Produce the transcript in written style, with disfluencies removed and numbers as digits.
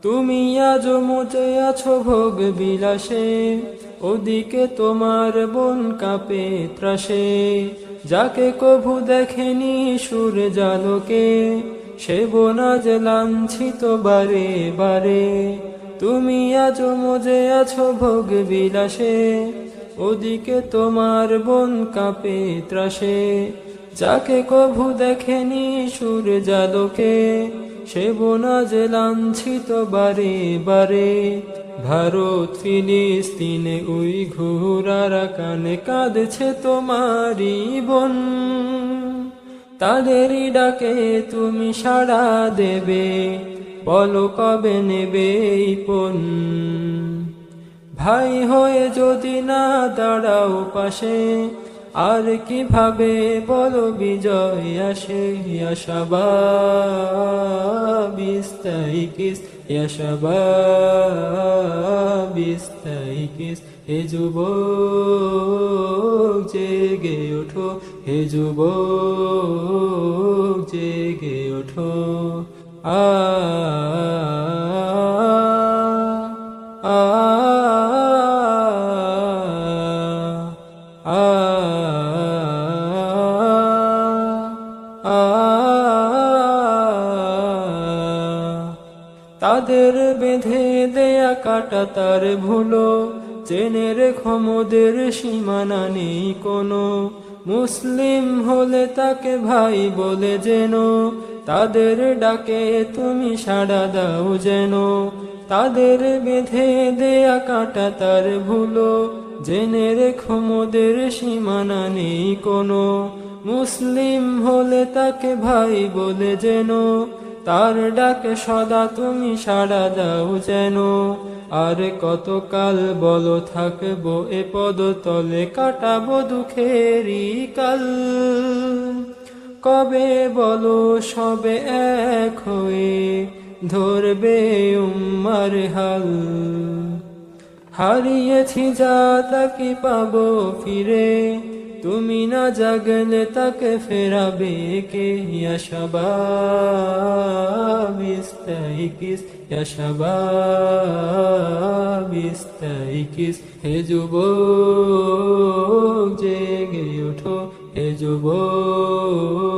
তুমি আজ মজে আছো ভোগ বিলাসে, ওদিকে তোমার বন কাঁপে ত্রাসে। যাকে কভু দেখেনি সূর্যালোকে, সে বোন আজ লাঞ্ছিত বারে বারে। তুমি আজ মজে আছো ভোগ বিলাসে, ওদিকে তোমার বন কাঁপে ত্রাসে। যাকে কভু দেখেনি সূর্যালোকে, সে বোন আজ লাঞ্ছিত বারে বারে। ভারত ফিলিস্তিনে উইঘুর আরাকানে কাঁদছে তোমারি বোন। তাদেরই ডাকে তুমি সাড়া দেবে, বলো কবে নেবে এই পণ। ভাই হয়ে যদি না দাঁড়াও পাশে, আর কিভাবে বলো বিজয় আসে। ইয়া শাবাব ইস্তাইকিস, ইয়া শাবাব ইস্তাইকিস। হে যুবক জেগে ওঠো, হে যুবক জেগে ওঠো। আ আ আ তাদের বেঁধে দেয়া কাটা তার ভুলো, জেনে রেখো মোদের সীমানা নেই কোনো। মুসলিম হলে তাকে ভাই বলে যেন, তাদের ডাকে তুমি সাড়া দাও যেন। তাদের বেঁধে দেয়া কাটা তার ভুলো, জেনে রেখো মোদের সীমানা নেই কোনো। মুসলিম হলে তাকে ভাই বলে যেন, তার ডাকে সদা তুমি সাড়া দাও যেন। আর কতকাল বলো থাকবো এ পদতলে, কাটাবো দুঃখেরই কাল। কবে বলো সবে এক হয়ে ধরবে উম্মার হাল। হারিয়েছি যা তাকে পাবো ফিরে, তুমি না জাগলে তাকে ফেরাবে কে। ইয়া শাবাব ইস্তাইকিস, ইয়া শাবাব ইস্তাইকিস। হে যুবক জেগে ওঠো, হে যুবক